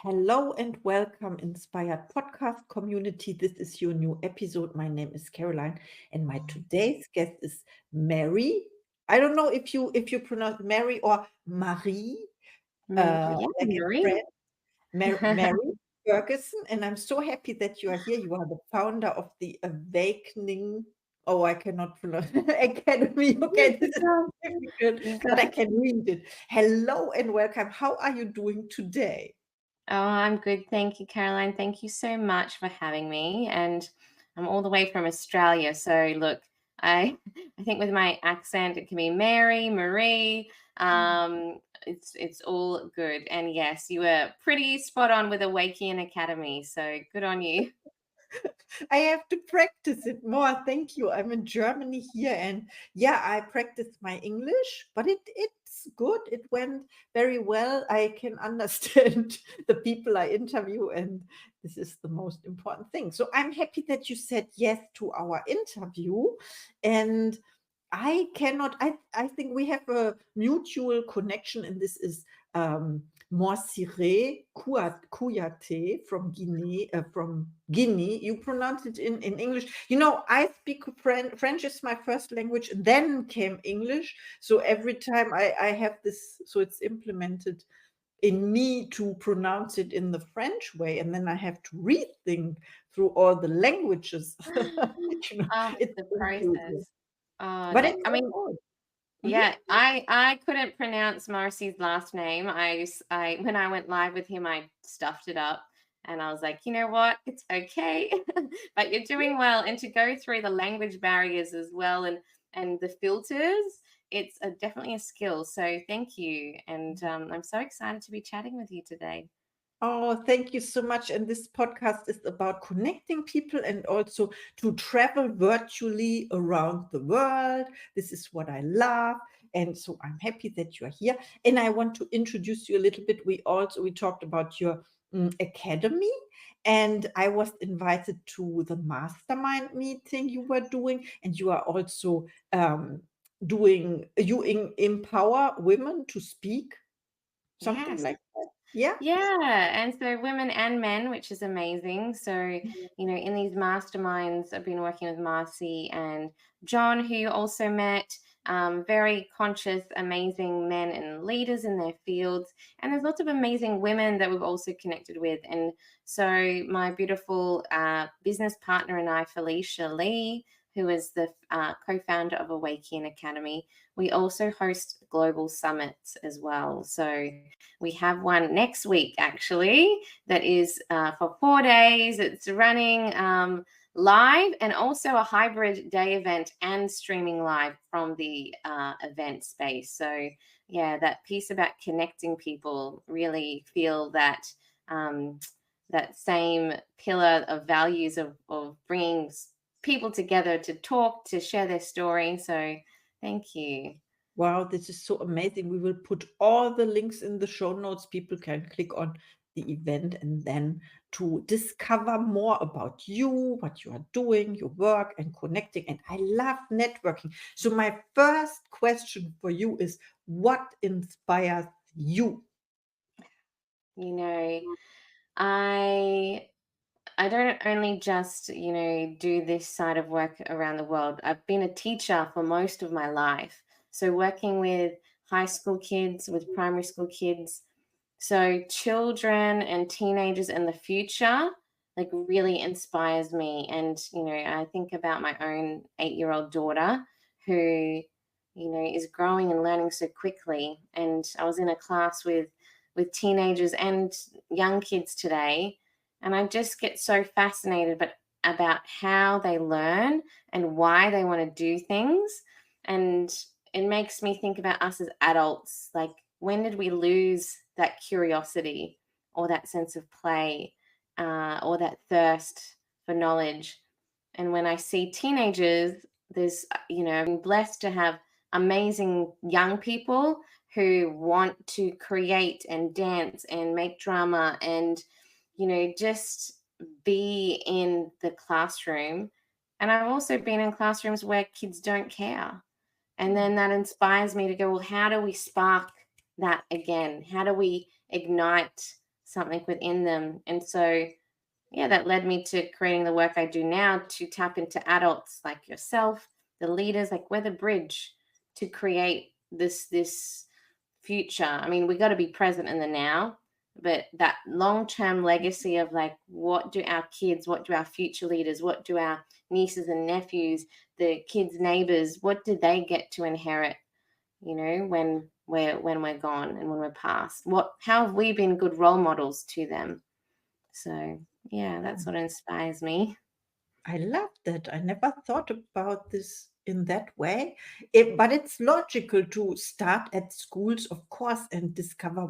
Hello and welcome, Inspired Podcast community. This is your new episode. My name is Caroline, and my today's guest is Mary. I don't know if you pronounce Mary or Marie, Yeah, like in Marie. French. Mary Ferguson, and I'm so happy that you are here. You are the founder of the Awakening. Oh, I cannot pronounce Academy. Okay, this You is go. difficult, You but I go. can read it. Hello and welcome. How are you doing today? Oh, I'm good. Thank you, Caroline. Thank you so much for having me. And I'm all the way from Australia. So look, I I think with my accent, it can be Mary, Marie. It's all good. And yes, you were pretty spot on with Awakening Academy. So good on you. I have to practice it more. Thank you. I'm in Germany here, and yeah, I practiced my English, but it's good. It went very well. I can understand the people I interview, and this is the most important thing. So I'm happy that you said yes to our interview, and I think we have a mutual connection, and this is Morsire Kouyaté from Guinea. You pronounce it in English. You know, I speak French is my first language, then came English. So every time I have this, so it's implemented in me to pronounce it in the French way, and then I have to rethink through all the languages. It's The confusing, process. Oh but no. it's I mean, all good. yeah, I couldn't pronounce Morrissey's last name. I when I went live with him, I stuffed it up, and I was like, you know what, it's okay, but you're doing well. And to go through the language barriers as well, and the filters, it's definitely a skill. So thank you, and I'm so excited to be chatting with you today. Oh, thank you so much. And this podcast is about connecting people and also to travel virtually around the world. This is what I love. And so I'm happy that you're here. And I want to introduce you a little bit. We talked about your academy, and I was invited to the mastermind meeting you were doing, and you are also doing empower women to speak, something Yes. like that. Yeah. Yeah, and so women and men, which is amazing. So, in these masterminds, I've been working with Marcy and John, who you also met, very conscious, amazing men and leaders in their fields. And there's lots of amazing women that we've also connected with. And so, my beautiful business partner and I, Felicia Lee, who is the co founder of Awakening Academy, we also host global summits as well. So, we have one next week, actually, that is for 4 days. It's running live and also a hybrid day event and streaming live from the event space. So, yeah, that piece about connecting people, really feel um, that same pillar of values of bringing people together to talk, to share their story. So, thank you. Wow, this is so amazing. We will put all the links in the show notes. People can click on the event and then to discover more about you, what you are doing, your work, and connecting. And I love networking. So, my first question for you is what inspires you? You know, I I don't only just, do this side of work around the world. I've been a teacher for most of my life. So working with high school kids, with primary school kids, so children and teenagers in the future, like, really inspires me. And, I think about my own 8-year-old daughter who, is growing and learning so quickly. And I was in a class with teenagers and young kids today, and I just get so fascinated about how they learn and why they want to do things. And it makes me think about us as adults. Like, when did we lose that curiosity or that sense of play, or that thirst for knowledge? And when I see teenagers, I've been blessed to have amazing young people who want to create and dance and make drama and, just be in the classroom. And I've also been in classrooms where kids don't care. And then that inspires me to go, well, how do we spark that again? How do we ignite something within them. And so, yeah, that led me to creating the work I do now, to tap into adults like yourself, the leaders. Like, we're the bridge to create this future. I mean, we got to be present in the now, but that long-term legacy of, like, what do our kids, what do our future leaders, what do our nieces and nephews, the kids' neighbors, what do they get to inherit, when we're gone and when we're past? How have we been good role models to them? So yeah, that's what inspires me. I love that. I never thought about this in that way. But it's logical to start at schools, of course, and discover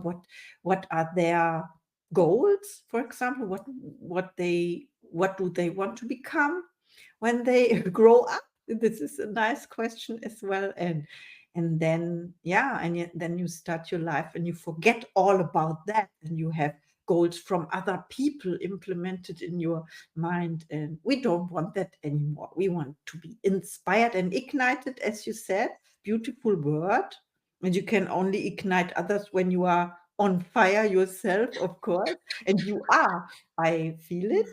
what are their goals, for example, what do they want to become when they grow up? This is a nice question as well. And then, yeah, then you start your life and you forget all about that, and you have goals from other people implemented in your mind. And we don't want that anymore. We want to be inspired and ignited, as you said. Beautiful word. And you can only ignite others when you are on fire yourself, of course. And you are. I feel it.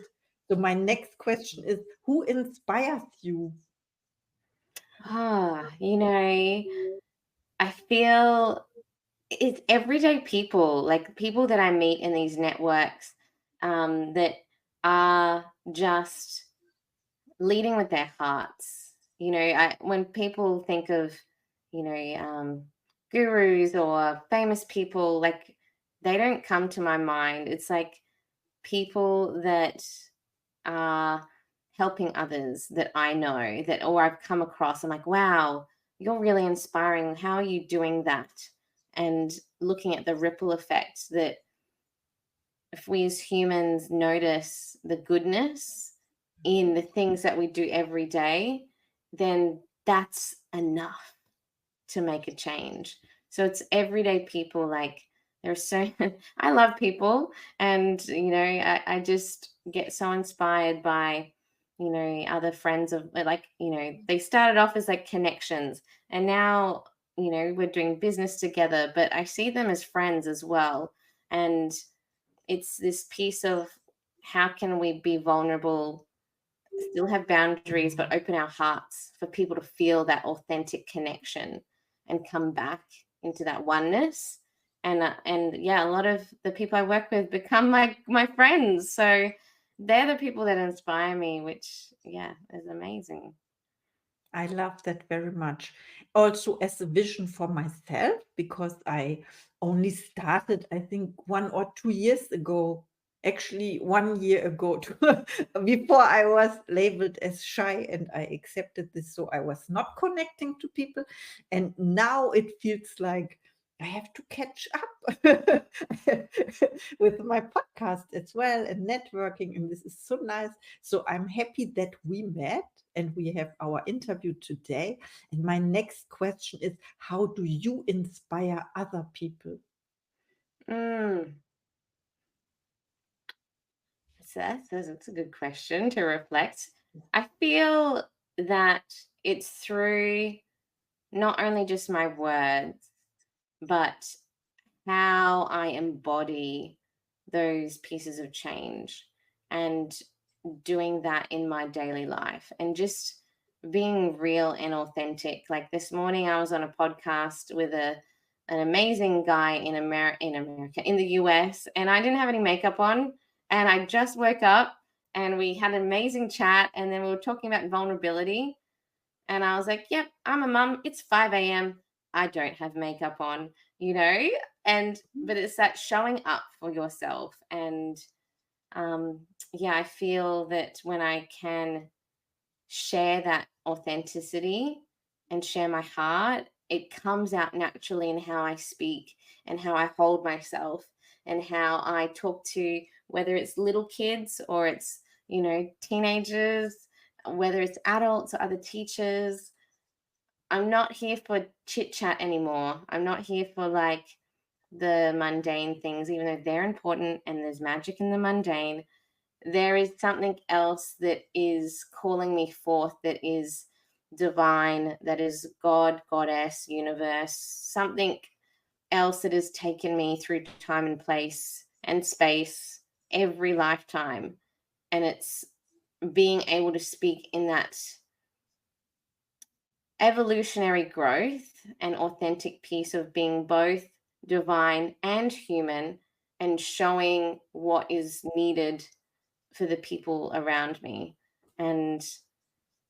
So my next question is, who inspires you? I feel it's everyday people, like people that I meet in these networks, that are just leading with their hearts. When people think of, gurus or famous people, like, they don't come to my mind. It's like people that are helping others that I know, that, or I've come across. I'm like, wow, you're really inspiring. How are you doing that? And looking at the ripple effect, that if we as humans notice the goodness in the things that we do every day, then that's enough to make a change. So it's everyday people. Like, there's so I love people, and I just get so inspired by other friends of, like, they started off as like connections, and now we're doing business together, but I see them as friends as well. And it's this piece of, how can we be vulnerable, still have boundaries, but open our hearts for people to feel that authentic connection and come back into that oneness. And yeah, a lot of the people I work with become my friends. So they're the people that inspire me, which, yeah, is amazing. I love that very much. Also, as a vision for myself, because I only started, I think, 1 or 2 years ago, actually 1 year ago, before I was labeled as shy, and I accepted this. So I was not connecting to people. And now it feels like I have to catch up with my podcast as well, and networking. And this is so nice. So I'm happy that we met and we have our interview today. And my next question is, how do you inspire other people? So that's a good question to reflect. I feel that it's through not only just my words, but how I embody those pieces of change, and doing that in my daily life, and just being real and authentic. Like, this morning I was on a podcast with an amazing guy in America, in the US, and I didn't have any makeup on, and I just woke up, and we had an amazing chat, and then we were talking about vulnerability, and I was like, yep, I'm a mum. It's 5 a.m. I don't have makeup on, but it's that showing up for yourself. And yeah, I feel that when I can share that authenticity and share my heart, it comes out naturally in how I speak and how I hold myself and how I talk to, whether it's little kids or it's, teenagers, whether it's adults or other teachers. I'm not here for chit chat anymore. I'm not here for, like, the mundane things, even though they're important and there's magic in the mundane. There is something else that is calling me forth, that is divine, that is God, goddess, universe, something else that has taken me through time and place and space every lifetime. And it's being able to speak in that evolutionary growth and authentic piece of being both divine and human, and showing what is needed for the people around me. And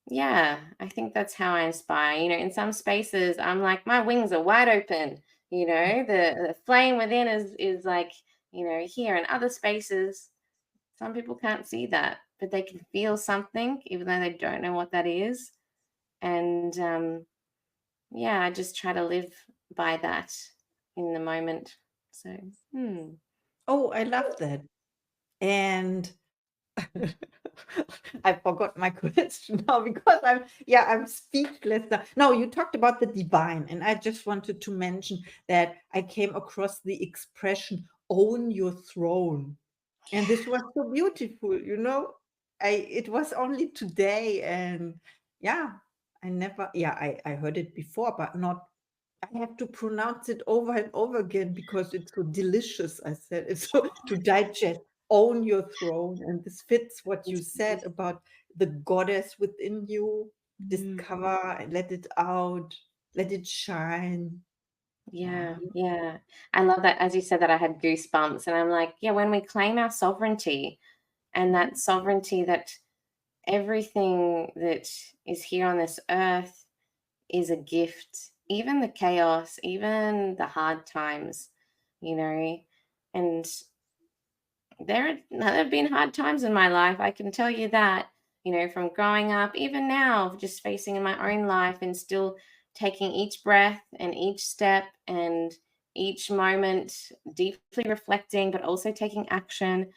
yeah, I think that's how I inspire. In some spaces I'm like, my wings are wide open, the flame within is like, here. In other spaces, some people can't see that, but they can feel something even though they don't know what that is. And yeah, I just try to live by that in the moment. So, Oh, I love that. And I forgot my question now because I'm speechless now. No, you talked about the divine, and I just wanted to mention that I came across the expression own your throne. And this was so beautiful, it was only today, and yeah, I heard it before, but not. I have to pronounce it over and over again because it's so delicious. I said it's so to digest. Own your throne, and this fits what you said about the goddess within you. mm, Discover and let it out, let it shine. yeah, Yeah. yeah. I love that. As you said that, I had goosebumps, and I'm like, yeah, when we claim our sovereignty, and Mhm. that sovereignty, that everything that is here on this earth is a gift, even the chaos, even the hard times, you know. And there have been hard times in my life, I can tell you that, from growing up, even now, just facing in my own life, and still taking each breath and each step and each moment, deeply reflecting, but also taking action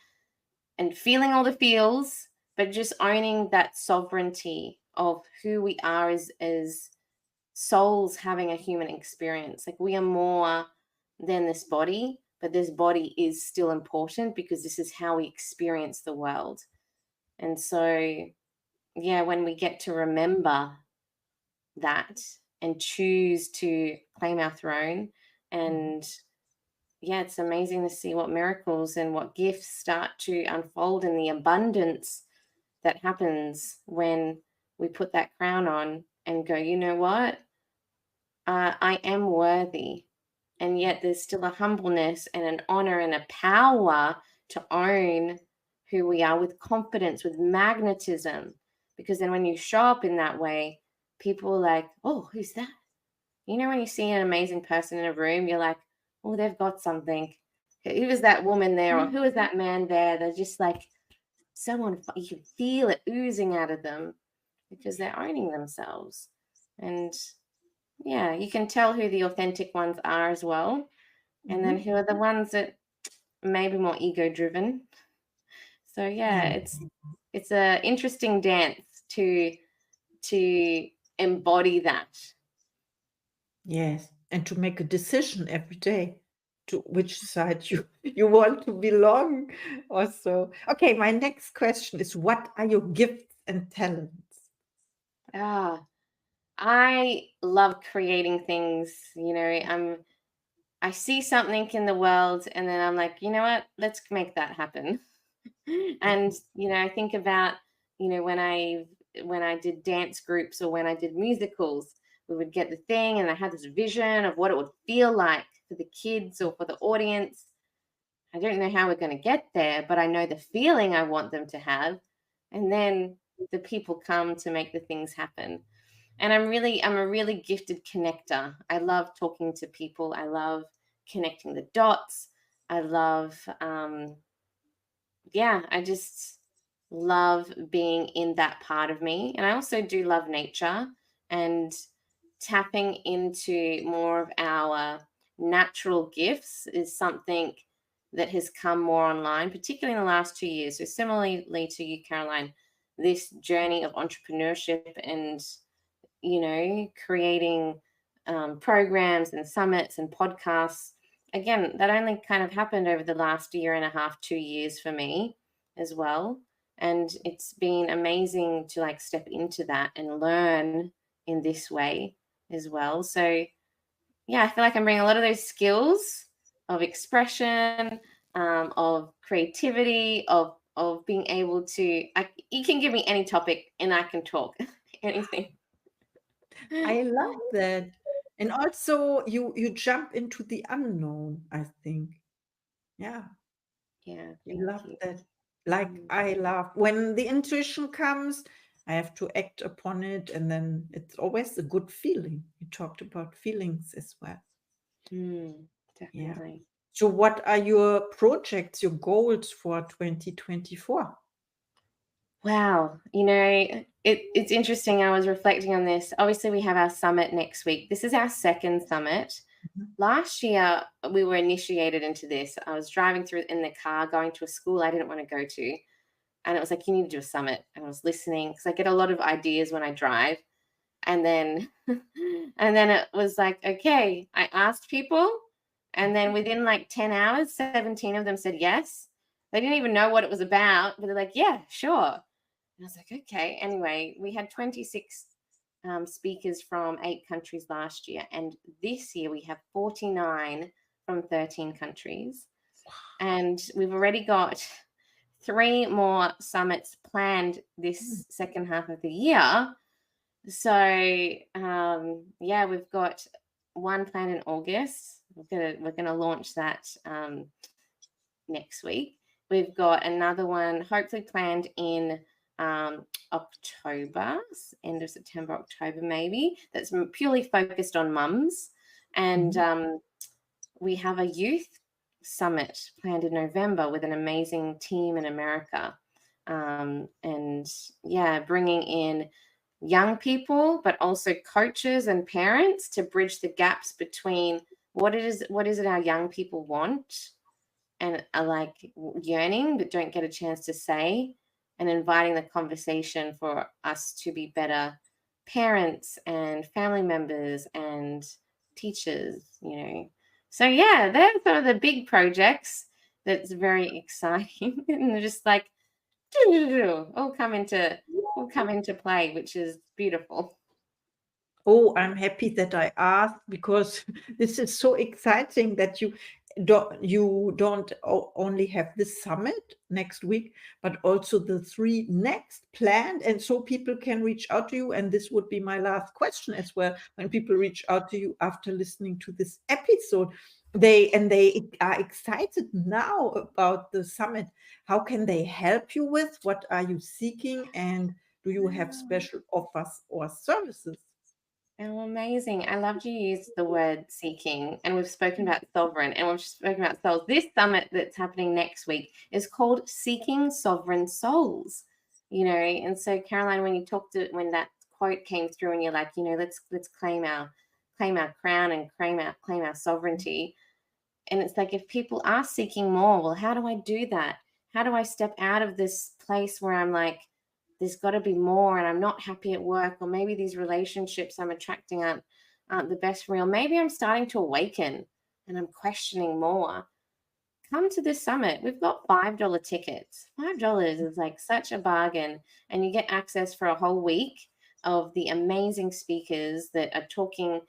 and feeling all the feels, but just owning that sovereignty of who we are as souls having a human experience. Like, we are more than this body, but this body is still important because this is how we experience the world. And so, yeah, when we get to remember that and choose to claim our throne, Mhm. and yeah, it's amazing to see what miracles and what gifts start to unfold in the abundance that happens when we put that crown on and go, you know what? I am worthy. And yet there's still a humbleness and an honor and a power to own who we are with confidence, with magnetism. Because then when you show up in that way, people are like, oh, who's that? When you see an amazing person in a room, you're like, oh, they've got something. Who is that woman there? Or who is that man there? They're just like someone, you can feel it oozing out of them because they're owning themselves. And yeah, you can tell who the authentic ones are as well. And then Mhm. who are the ones that may be more ego driven. So yeah, Yeah. it's a interesting dance to embody that. Yes, and to make a decision every day to which side you you want to belong also. Okay, my next question is what are your gifts and talents? Ah, I love creating things. I see something in the world, and then I'm like, you know what? Let's make that happen. And I think about, when I did dance groups or when I did musicals, we would get the thing, and I had this vision of what it would feel like for the kids or for the audience. I don't know how we're going to get there, but I know the feeling I want them to have. And then the people come to make the things happen. And I'm a really gifted connector. I love talking to people. I love connecting the dots. I love, yeah, I just love being in that part of me. And I also do love nature, and tapping into more of our natural gifts is something that has come more online, particularly in the last 2 years. So, similarly to you, Caroline, this journey of entrepreneurship and, creating programs and summits and podcasts. Again, that only kind of happened over the last year and a half, 2 years for me as well. And it's been amazing to like step into that and learn in this way as well. So, yeah, I feel like I'm bringing a lot of those skills of expression, of creativity, of being able to. You can give me any topic and I can talk anything. I love that. And also you jump into the unknown, I think. Yeah, Yeah, I thank love you. that. Like I love when the intuition comes, I have to act upon it, and then it's always a good feeling. You talked about feelings as well. Yeah. Definitely. So what are your projects, your goals for 2024? Wow. It's interesting. I was reflecting on this. Obviously, we have our summit next week. This is our second summit. Mhm. Last year, we were initiated into this. I was driving through in the car, going to a school I didn't want to go to. And it was like, you need to do a summit. And I was listening because I get a lot of ideas when I drive. And then, and then it was like, okay, I asked people. And then within like 10 hours, 17 of them said yes. They didn't even know what it was about, but they're like, yeah, sure. And I was like, okay. Anyway, we had 26 speakers from 8 countries last year. And this year we have 49 from 13 countries. And we've already got 3 more summits planned this second half of the year. So, yeah, we've got one planned in August. We're gonna launch that next week. We've got another one hopefully planned in October, end of September, October maybe. That's purely focused on mums, and Mhm. we have a youth summit planned in November with an amazing team in America, and yeah, bringing in young people, but also coaches and parents to bridge the gaps between what is it our young people want and are like yearning but don't get a chance to say, and inviting the conversation for us to be better parents and family members and teachers. So yeah, they're some of the big projects that's very exciting and they're just like all come into play, which is beautiful. Oh, I'm happy that I asked because this is so exciting that you don't only have this summit next week, but also the 3 next planned, and so people can reach out to you. And this would be my last question as well. When people reach out to you after listening to this episode, they are excited now about the summit. How can they help you with? What are you seeking? And do you have special offers or services? Oh, amazing. I loved you used the word seeking, and we've spoken about sovereign, and we've spoken about souls. This summit that's happening next week is called Seeking Sovereign Souls. And so Caroline, when that quote came through and you're like, let's claim our crown and claim our sovereignty. And it's like, if people are seeking more, well, how do I do that? How do I step out of this place where I'm like, there's got to be more and I'm not happy at work, or maybe these relationships I'm attracting aren't the best for me, or maybe I'm starting to awaken and I'm questioning more. Come to this summit. We've got $5 tickets. $5 is like such a bargain, and you get access for a whole week of the amazing speakers that are talking,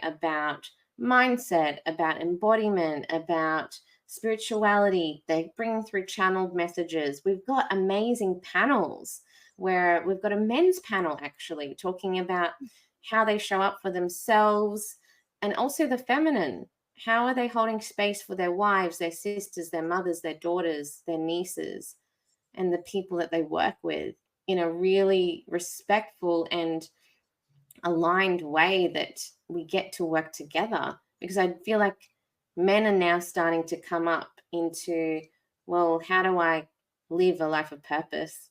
about mindset, about embodiment, about spirituality. They bring through channeled messages. We've got amazing panels where we've got a men's panel actually talking about how they show up for themselves, and also the feminine. How are they holding space for their wives, their sisters, their mothers, their daughters, their nieces, and the people that they work with in a really respectful and aligned way that we get to work together? Because I feel like men are now starting to come up into, well, how do I live a life of purpose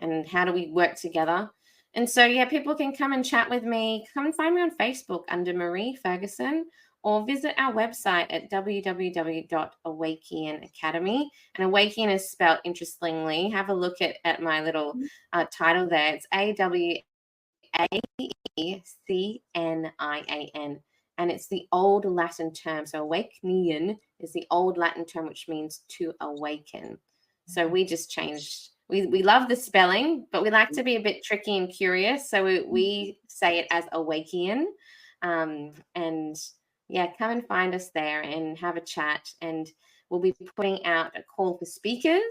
and how do we work together? And so, yeah, people can come and chat with me. Come and find me on Facebook under Marie Ferguson, or visit our website at www.awakein Academy. And Awakein is spelled interestingly. Have a look at my little title there. It's AWACNIAN. And it's the old Latin term. So awakening is the old Latin term, which means to awaken. So we just changed. We love the spelling, but we like to be a bit tricky and curious. So we say it as awaken. And yeah, come and find us there and have a chat. And we'll be putting out a call for speakers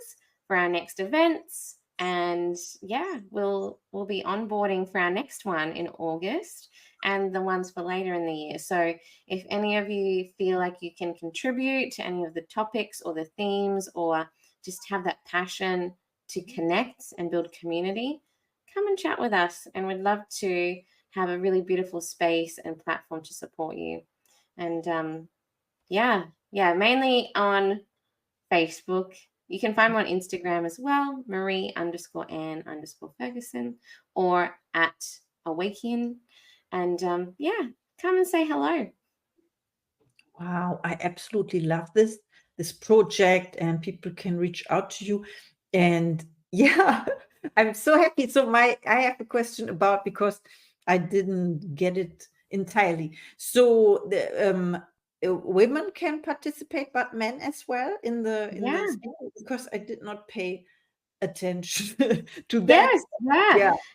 for our next events. And yeah, we'll be onboarding for our next one in August and the ones for later in the year. So if any of you feel like you can contribute to any of the topics or the themes, or just have that passion to connect and build community, come and chat with us. And we'd love to have a really beautiful space and platform to support you. And mainly on Facebook. You can find me on Instagram as well, Marie_Ann_Ferguson, or at Awaken. And come and say hello. Wow, I absolutely love this project, and people can reach out to you. And yeah, I'm so happy. So I have a question about, because I didn't get it entirely. So the women can participate, but men as well in the Yeah. speaking, because I did not pay attention to that.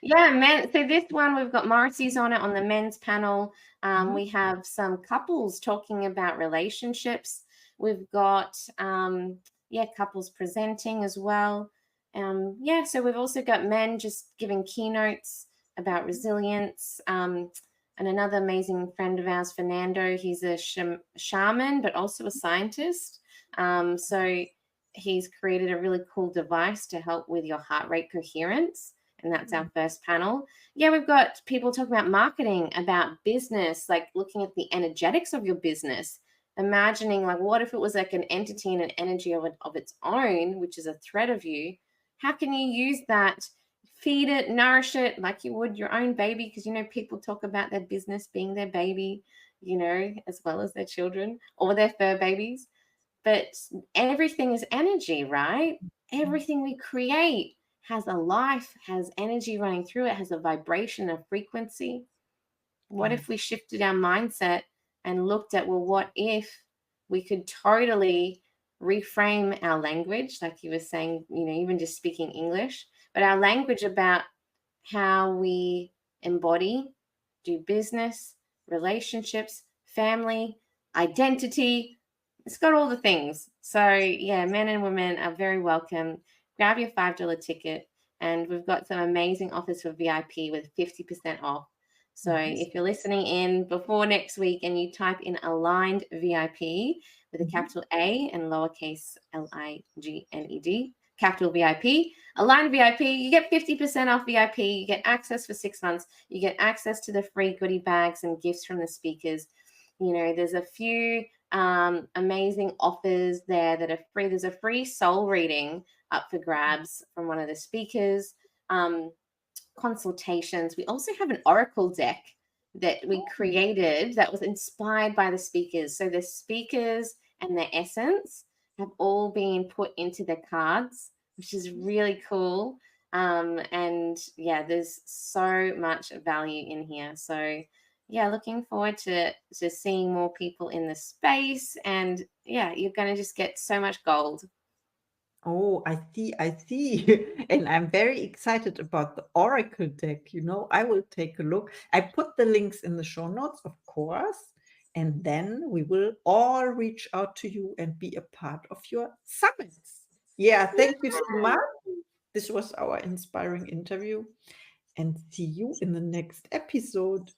Yes, men. So this one, we've got Morrissey's on it on the men's panel. We have some couples talking about relationships. We've got couples presenting as well. So we've also got men just giving keynotes about resilience. And another amazing friend of ours, Fernando, he's a shaman, but also a scientist. So he's created a really cool device to help with your heart rate coherence. And that's our first panel. Yeah, we've got people talking about marketing, about business, like looking at the energetics of your business, imagining like, what if it was like an entity and an energy of its own, which is a thread of you? How can you use that, feed it, nourish it like you would your own baby? Because, people talk about their business being their baby, as well as their children or their fur babies. But everything is energy, right? Everything we create has a life, has energy running through it, has a vibration, a frequency. What if we shifted our mindset and looked at, well, what if we could totally reframe our language, like you were saying, even just speaking English, but our language about how we embody, do business, relationships, family, identity. It's got all the things. So yeah, men and women are very welcome. Grab your $5 ticket, and we've got some amazing offers for VIP with 50% off. So if you're listening in before next week and you type in Aligned VIP with a capital A and lowercase LIGNED, capital VIP, Aligned VIP, you get 50% off VIP. You get access for 6 months. You get access to the free goodie bags and gifts from the speakers. There's a few amazing offers there that are free. There's a free soul reading up for grabs from one of the speakers. Consultations. We also have an oracle deck that we created that was inspired by the speakers. So the speakers and their essence have all been put into the cards, which is really cool. And yeah, there's so much value in here. So yeah, looking forward to seeing more people in the space. And yeah, you're going to just get so much gold. Oh, I see. And I'm very excited about the Oracle deck. I will take a look. I put the links in the show notes, of course. And then we will all reach out to you and be a part of your summits. Yeah, thank you so much. This was our inspiring interview. And see you in the next episode.